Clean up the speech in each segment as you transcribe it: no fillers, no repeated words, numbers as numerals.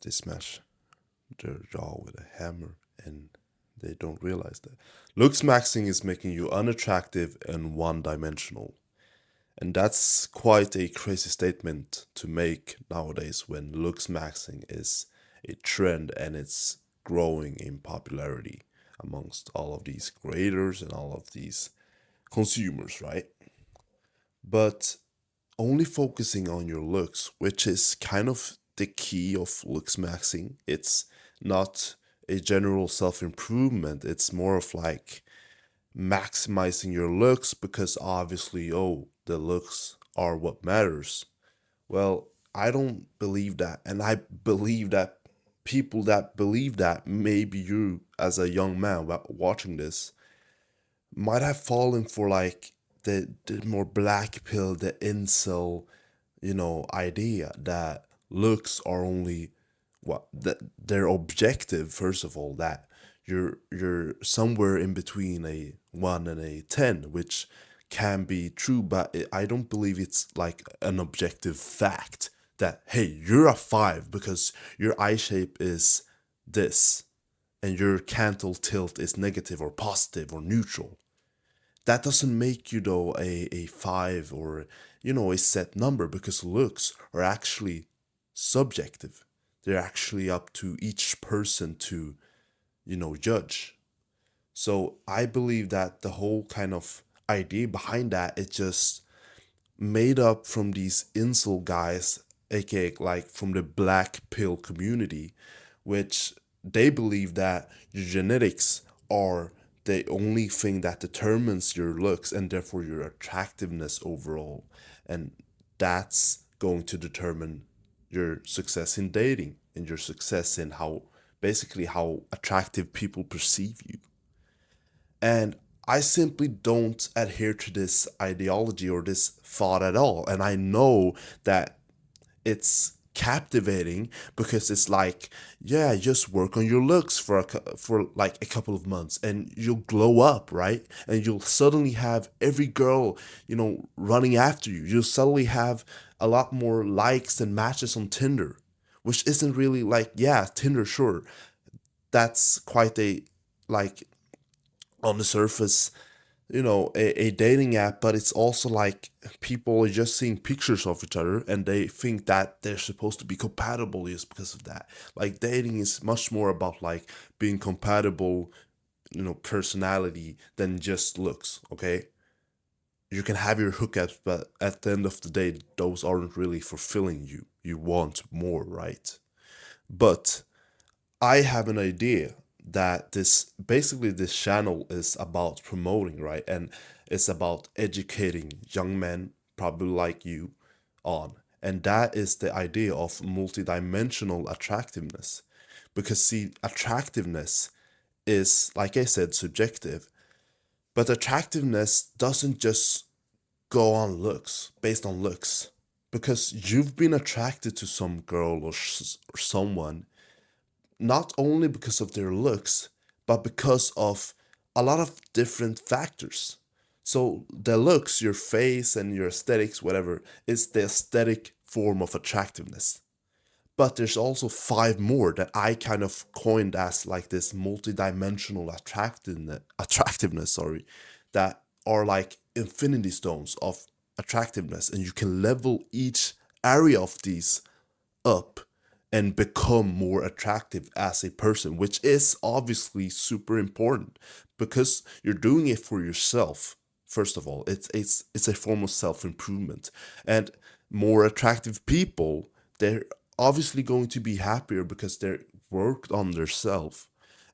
they smash their jaw with a hammer and they don't realize that. Looksmaxing is making you unattractive and one dimensional. And that's quite a crazy statement to make nowadays when Looksmaxing is a trend and it's growing in popularity amongst all of these creators and all of these consumers, right? But only focusing on your looks, which is kind of the key of Looksmaxing. It's not a general self improvement, it's more of like maximizing your looks because obviously, oh, the looks are what matters. Well, I don't believe that. And I believe that people that believe that, maybe you as a young man watching this, might have fallen for like the more black pill, the incel, idea that looks are only what that they're objective. First of all, that you're somewhere in between a 1 and a 10, which can be true, but I don't believe it's like an objective fact that hey, you're a 5 because your eye shape is this and your cantle tilt is negative or positive or neutral. That doesn't make you though a 5 or a set number, because looks are actually subjective. They're actually up to each person to judge. So I believe that the whole kind of idea behind that is just made up from these incel guys, aka like from the black pill community, which they believe that your genetics are the only thing that determines your looks and therefore your attractiveness overall. And that's going to determine your success in dating and your success in how basically how attractive people perceive you. And I simply don't adhere to this ideology or this thought at all. And I know that it's captivating because it's like, yeah, just work on your looks for for like a couple of months and you'll glow up, right? And you'll suddenly have every girl, running after you. You'll suddenly have a lot more likes and matches on Tinder, which isn't really like, yeah, Tinder, sure, that's quite a like on the surface, a dating app, but it's also like people are just seeing pictures of each other and they think that they're supposed to be compatible just because of that. Like dating is much more about like being compatible, personality than just looks, okay? You can have your hookups, but at the end of the day, those aren't really fulfilling you. You want more, right? But I have an idea that this channel is about promoting, right? And it's about educating young men, probably like you, on. And that is the idea of multidimensional attractiveness. Because see, attractiveness is, like I said, subjective, but attractiveness doesn't just go on looks, based on looks. Because you've been attracted to some girl or someone not only because of their looks, but because of a lot of different factors. So the looks, your face and your aesthetics, whatever, is the aesthetic form of attractiveness. But there's also five more that I kind of coined as like this multidimensional attractiveness, sorry, that are like infinity stones of attractiveness, and you can level each area of these up and become more attractive as a person, which is obviously super important because you're doing it for yourself. First of all, it's a form of self improvement, and more attractive people, they're obviously going to be happier because they're worked on their self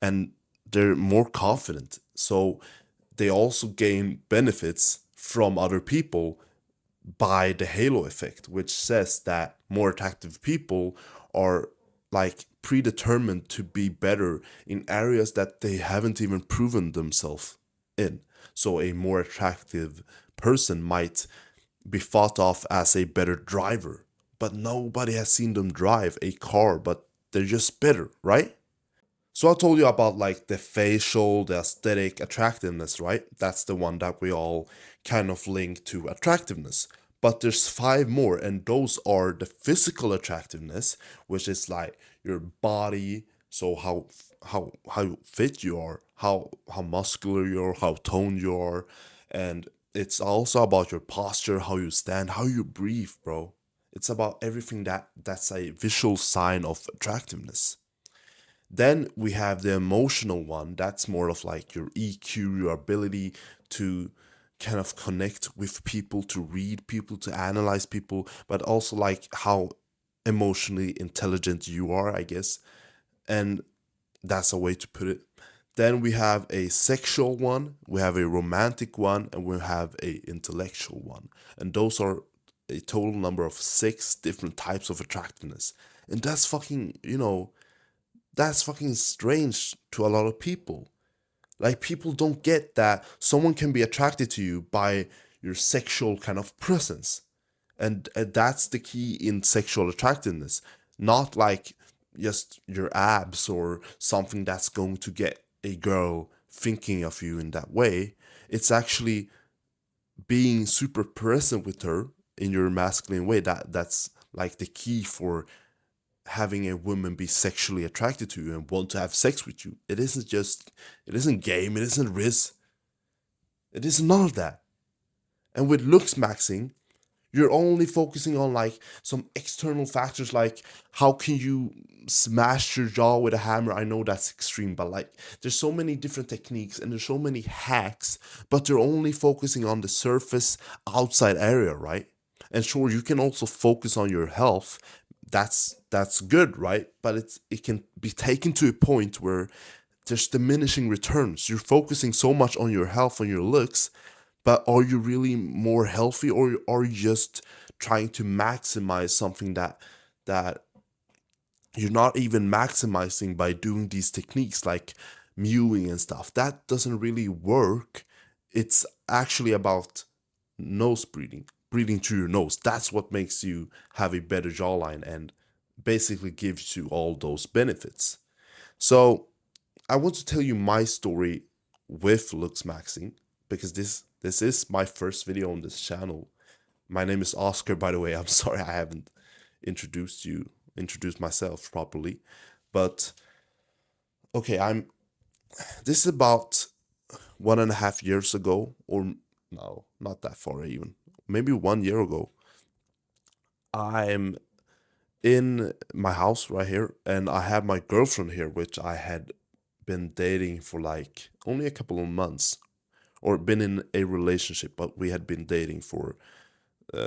and they're more confident. So they also gain benefits from other people by the halo effect, which says that more attractive people are like predetermined to be better in areas that they haven't even proven themselves in. So a more attractive person might be thought of as a better driver, but nobody has seen them drive a car, but they're just better, right? So I told you about like the facial, the aesthetic attractiveness, right? That's the one that we all kind of link to attractiveness. But there's five more, and those are the physical attractiveness, which is like your body, so how fit you are, how muscular you are, how toned you are, and it's also about your posture, how you stand, how you breathe, bro. It's about everything that's a visual sign of attractiveness. Then we have the emotional one. That's more of like your EQ, your ability to kind of connect with people, to read people, to analyze people, but also like how emotionally intelligent you are, I guess. And that's a way to put it. Then we have a sexual one, we have a romantic one, and we have a intellectual one. And those are a total number of six different types of attractiveness. And that's fucking strange to a lot of people. Like, people don't get that someone can be attracted to you by your sexual kind of presence. And that's the key in sexual attractiveness. Not like just your abs or something that's going to get a girl thinking of you in that way. It's actually being super present with her in your masculine way. That's like the key for having a woman be sexually attracted to you and want to have sex with you. It isn't game, it isn't riz, it is none of that. And with looks maxing, you're only focusing on like some external factors, like how can you smash your jaw with a hammer. I know that's extreme, but like there's so many different techniques and there's so many hacks, but they're only focusing on the surface outside area, right? And sure, you can also focus on your health. That's good, right? But it can be taken to a point where there's diminishing returns. You're focusing so much on your health, on your looks, but are you really more healthy, or are you just trying to maximize something that you're not even maximizing by doing these techniques like mewing and stuff? That doesn't really work. It's actually about nose breathing, breathing through your nose. That's what makes you have a better jawline and basically gives you all those benefits. So I want to tell you my story with Looksmaxing, because this is my first video on this channel. My name is Oscar, by the way. I'm sorry I haven't introduced myself properly. But okay, I'm this is about 1.5 years ago, or no, not that far even. Maybe 1 year ago. I'm in my house right here, and I have my girlfriend here, which I had been dating for like only a couple of months, or been in a relationship, but we had been dating for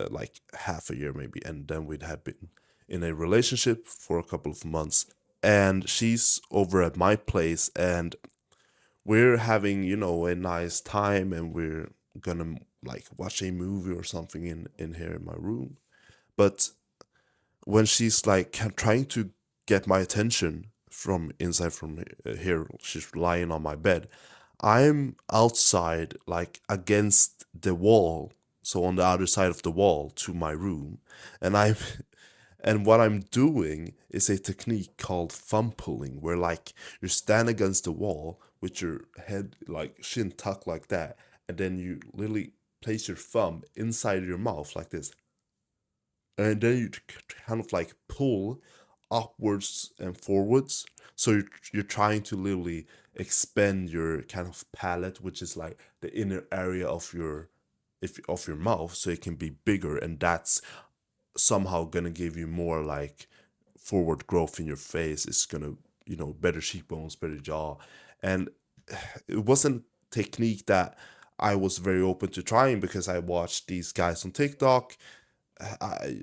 like half a year maybe, and then we'd had been in a relationship for a couple of months. And she's over at my place, and we're having a nice time, and we're gonna like watch a movie or something in here in my room. But when she's like trying to get my attention from inside from here, she's lying on my bed. I'm outside, like against the wall, so on the other side of the wall to my room, and I'm and what I'm doing is a technique called thumb pulling, where like you stand against the wall with your head like shin tucked like that, and then you literally place your thumb inside your mouth like this, and then you kind of like pull upwards and forwards. So you're trying to literally expand your kind of palate, which is like the inner area of your if of your mouth, so it can be bigger, and that's somehow gonna give you more like forward growth in your face. It's gonna, better cheekbones, better jaw. And it wasn't technique that I was very open to trying, because I watched these guys on TikTok.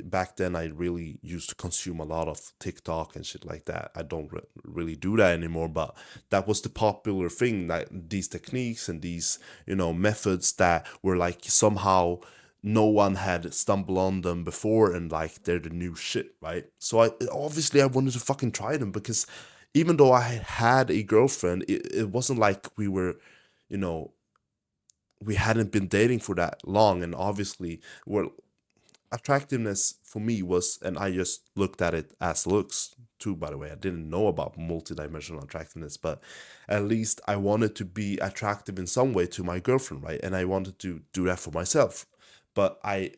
Back then I really used to consume a lot of TikTok and shit like that. I don't really do that anymore, but that was the popular thing, like these techniques and these, methods that were like somehow no one had stumbled on them before, and like they're the new shit, right? So I wanted to fucking try them, because even though I had a girlfriend, it wasn't like you know, we hadn't been dating for that long, and obviously we're attractiveness for me was, and I just looked at it as looks too, by the way. I didn't know about multidimensional attractiveness, but at least I wanted to be attractive in some way to my girlfriend, right? And I wanted to do that for myself. But I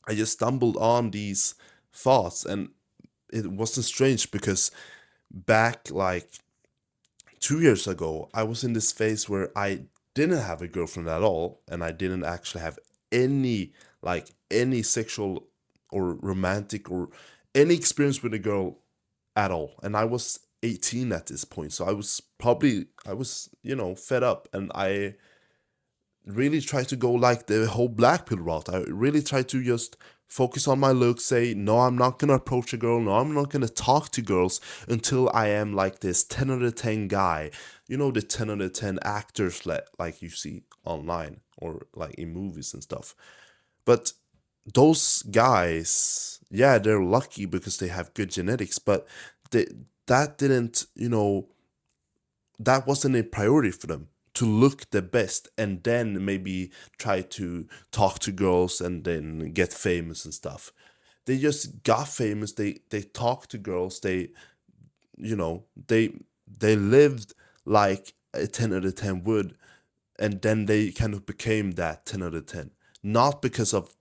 I just stumbled on these thoughts, and it wasn't strange because back like 2 years ago, I was in this phase where I didn't have a girlfriend at all, and I didn't actually have any any sexual or romantic or any experience with a girl at all. And I was 18 at this point, so I was fed up, and I really try to go like the whole black pill route. I really try to just focus on my looks, say, no, I'm not gonna approach a girl, no, I'm not gonna talk to girls until I am like this 10 out of 10 guy. You know, the 10 out of 10 actors like you see online or like in movies and stuff. But those guys, yeah, they're lucky because they have good genetics, but they, that didn't, that wasn't a priority for them to look the best and then maybe try to talk to girls and then get famous and stuff. They just got famous, they talked to girls, you know, they they lived like a 10 out of 10 would, and then they kind of became that 10 out of 10. Not because of,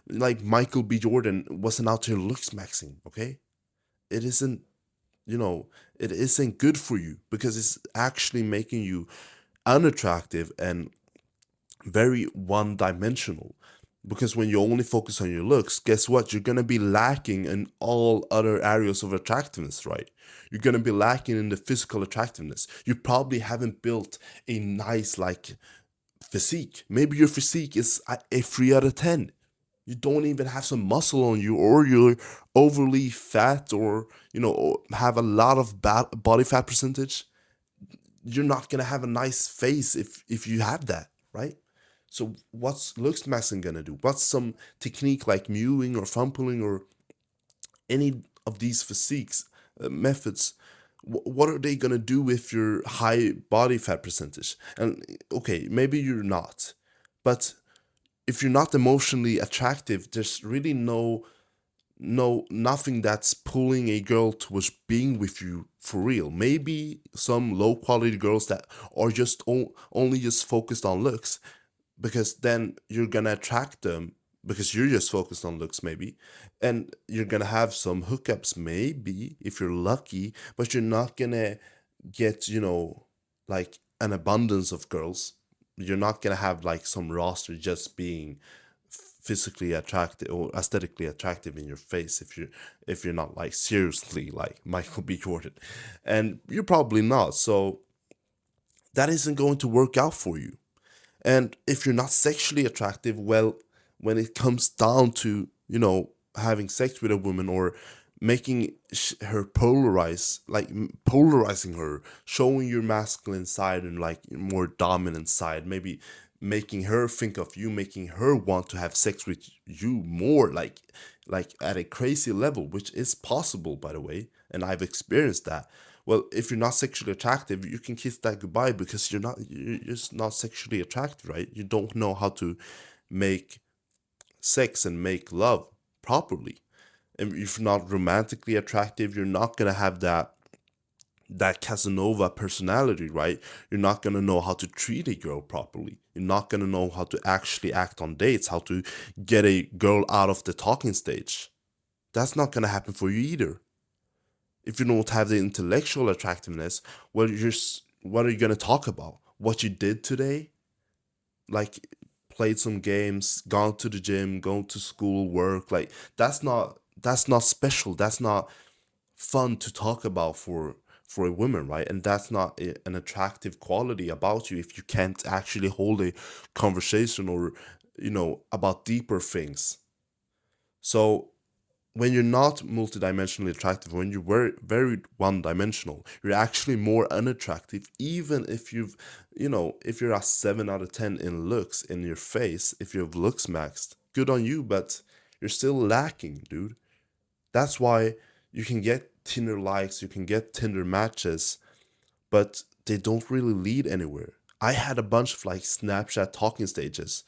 like Michael B. Jordan wasn't out here looks maxing, okay? It isn't, you know, it isn't good for you because it's actually making you unattractive and very one dimensional. Because when you only focus on your looks, guess what? You're gonna be lacking in all other areas of attractiveness, right? You're gonna be lacking in the physical attractiveness. You probably haven't built a nice, like, physique. Maybe your physique is a 3 out of 10. You don't even have some muscle on you, or you're overly fat, or, have a lot of body fat percentage. You're not gonna have a nice face if you have that, right? So what's looks maxing gonna do? What's some technique like mewing or fumbling or any of these physiques methods? What are they gonna do with your high body fat percentage? And okay, maybe you're not, but if you're not emotionally attractive, there's really nothing that's pulling a girl towards being with you for real. Maybe some low quality girls that are just only just focused on looks, because then you're gonna attract them because you're just focused on looks, maybe, and you're gonna have some hookups, maybe, if you're lucky, but you're not gonna get, like an abundance of girls. You're not gonna have like some roster just being physically attractive or aesthetically attractive in your face if you're not like seriously like Michael B. Jordan. And you're probably not. So that isn't going to work out for you. And if you're not sexually attractive, well, when it comes down to, having sex with a woman or making her polarize, like polarizing her, showing your masculine side and like your more dominant side, maybe making her think of you, making her want to have sex with you more, like at a crazy level, which is possible, by the way, and I've experienced that. Well, if you're not sexually attractive, you can kiss that goodbye because you're just not sexually attractive, right? You don't know how to make sex and make love properly. And if you're not romantically attractive, you're not gonna have that Casanova personality, right? You're not gonna know how to treat a girl properly. You're not gonna know how to actually act on dates, how to get a girl out of the talking stage. That's not gonna happen for you either. If you don't have the intellectual attractiveness, what are you gonna talk about? What you did today? Like, played some games, gone to the gym, gone to school, work. Like, that's not special. That's not fun to talk about for a woman, right? And that's not an attractive quality about you if you can't actually hold a conversation or, about deeper things. So when you're not multidimensionally attractive, when you're very one dimensional, you're actually more unattractive, even if if you're a 7 out of 10 in looks in your face, if you've looks maxed, good on you, but you're still lacking, dude. That's why you can get Tinder likes, you can get Tinder matches, but they don't really lead anywhere. I had a bunch of like Snapchat talking stages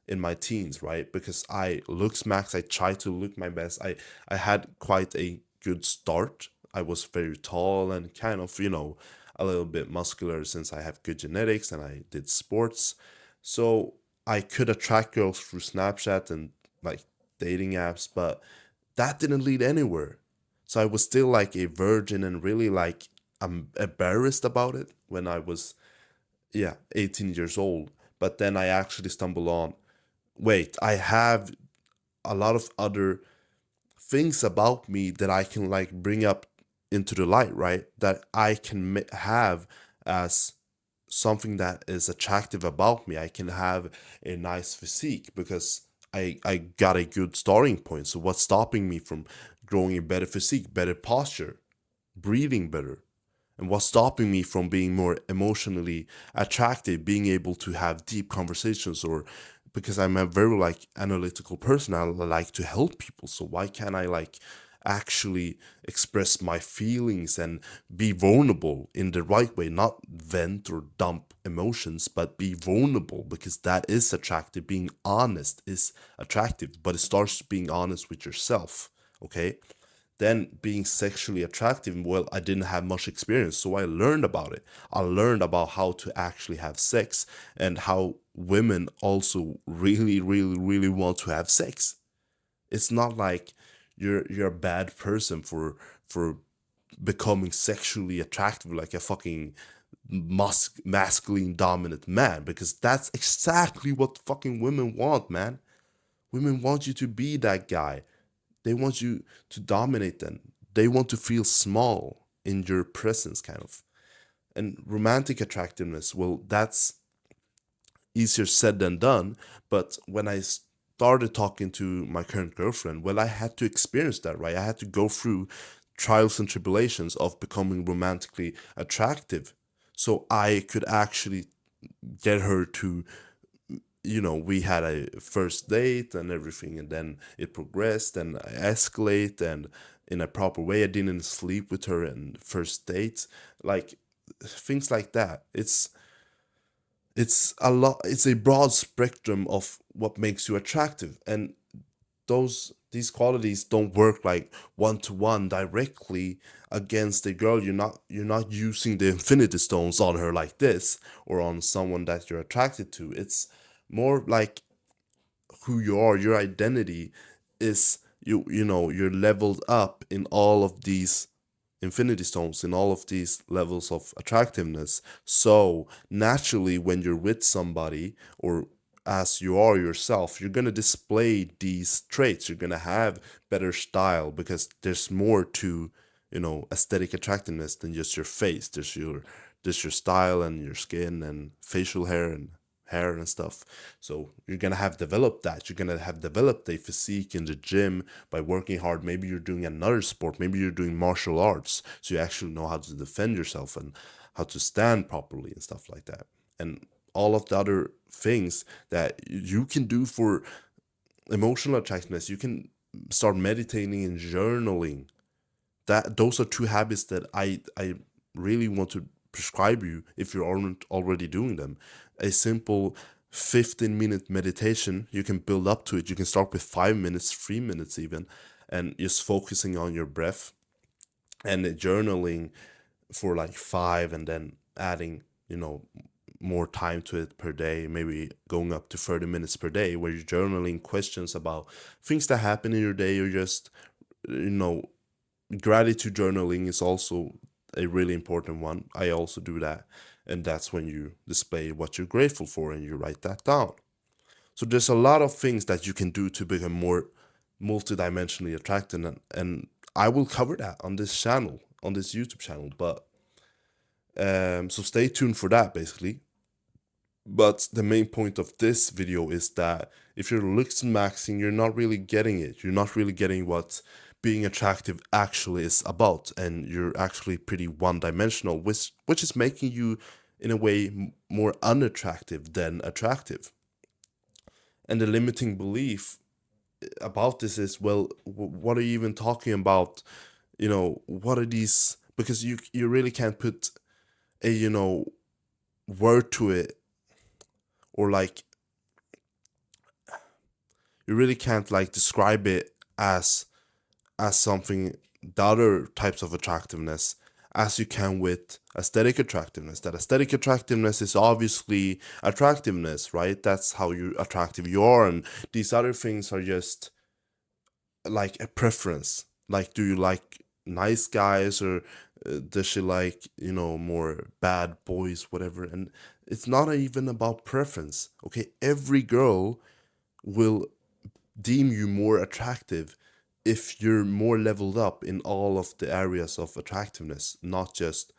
in my teens, right? Because I looks max, I tried to look my best. I had quite a good start. I was very tall and kind of, a little bit muscular since I have good genetics and I did sports. So I could attract girls through Snapchat and like dating apps, but that didn't lead anywhere. So I was still like a virgin and really like I'm embarrassed about it when I was, yeah, 18 years old. But then I actually stumble on, wait, I have a lot of other things about me that I can like bring up into the light, right? That I can have as something that is attractive about me. I can have a nice physique because I got a good starting point. So what's stopping me from growing a better physique, better posture, breathing better? And what's stopping me from being more emotionally attractive, being able to have deep conversations, or because I'm a very like analytical person, I like to help people. So why can't I like actually express my feelings and be vulnerable in the right way, not vent or dump emotions, but be vulnerable, because that is attractive. Being honest is attractive, but it starts being honest with yourself. Okay, then being sexually attractive, well, I didn't have much experience, so I learned about it. I learned about how to actually have sex and how women also really, really, really want to have sex. It's not like you're a bad person for becoming sexually attractive like a fucking masculine dominant man, because that's exactly what fucking women want, man. Women want you to be that guy. They want you to dominate them. They want to feel small in your presence, kind of. And romantic attractiveness, well, that's easier said than done. But when I started talking to my current girlfriend, well, I had to experience that, right? I had to go through trials and tribulations of becoming romantically attractive so I could actually get her to, we had a first date and everything, and then it progressed and I escalate and in a proper way. I didn't sleep with her in first dates, like things like that. It's a lot. It's a broad spectrum of what makes you attractive, and these qualities don't work like one to one directly against a girl. You're not using the infinity stones on her like this, or on someone that you're attracted to. It's more like who you are. Your identity is, you're leveled up in all of these infinity stones, in all of these levels of attractiveness. So naturally, when you're with somebody, or as you are yourself, you're going to display these traits. You're going to have better style because there's more to, aesthetic attractiveness than just your face. There's your style and your skin and facial hair and stuff. So you're gonna have developed that. You're gonna have developed a physique in the gym by working hard. Maybe you're doing another sport. Maybe you're doing martial arts. So you actually know how to defend yourself and how to stand properly and stuff like that. And all of the other things that you can do for emotional attractiveness, you can start meditating and journaling. Those are two habits that I really want to prescribe you if you aren't already doing them. A simple 15-minute meditation, you can build up to it. You can start with 5 minutes, 3 minutes even, and just focusing on your breath, and journaling for like five, and then adding, more time to it per day, maybe going up to 30 minutes per day, where you're journaling questions about things that happen in your day, or just, you know, gratitude journaling is also a really important one. I also do that. And that's when you display what you're grateful for and you write that down. So there's a lot of things that you can do to become more multidimensionally attractive. And I will cover that on this channel, on this YouTube channel. But so stay tuned for that, basically. But the main point of this video is that if you're looks maxing, you're not really getting it. You're not really getting what being attractive actually is about, and you're actually pretty one-dimensional, which is making you, in a way, more unattractive than attractive. And the limiting belief about this is, well, what are you even talking about? What are these? Because you really can't put a word to it, or like you really can't like describe it as something, the other types of attractiveness, as you can with aesthetic attractiveness. That aesthetic attractiveness is obviously attractiveness, right? That's how you attractive you are, and these other things are just like a preference. Like, do you like nice guys, or does she like, more bad boys, whatever? And it's not even about preference. Okay, every girl will deem you more attractive if you're more leveled up in all of the areas of attractiveness, not just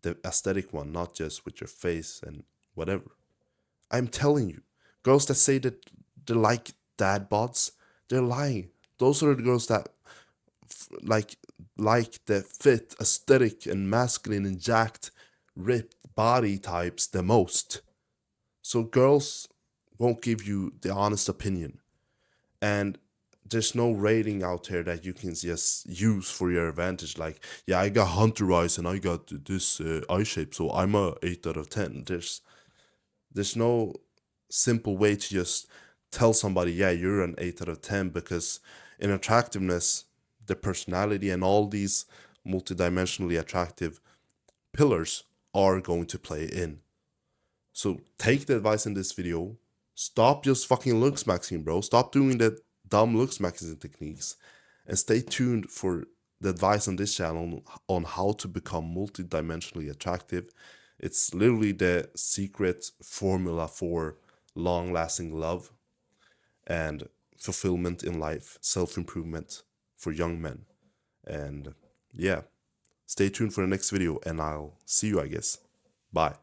the aesthetic one, not just with your face and whatever. I'm telling you, girls that say that they like dad bods, they're lying. Those are the girls that like the fit, aesthetic, and masculine and jacked, ripped body types the most. So girls won't give you the honest opinion, and there's no rating out there that you can just use for your advantage. Like, yeah, I got hunter eyes and I got this eye shape, so I'm a 8 out of 10. There's no simple way to just tell somebody, yeah, you're an 8 out of 10, because in attractiveness, the personality and all these multidimensionally attractive pillars are going to play in. So take the advice in this video. Stop just fucking looksmaxing, bro. Stop doing the dumb looksmaxing techniques, and stay tuned for the advice on this channel on how to become multidimensionally attractive. It's literally the secret formula for long-lasting love and fulfillment in life, self-improvement for young men. And yeah, stay tuned for the next video, and I'll see you, I guess. Bye.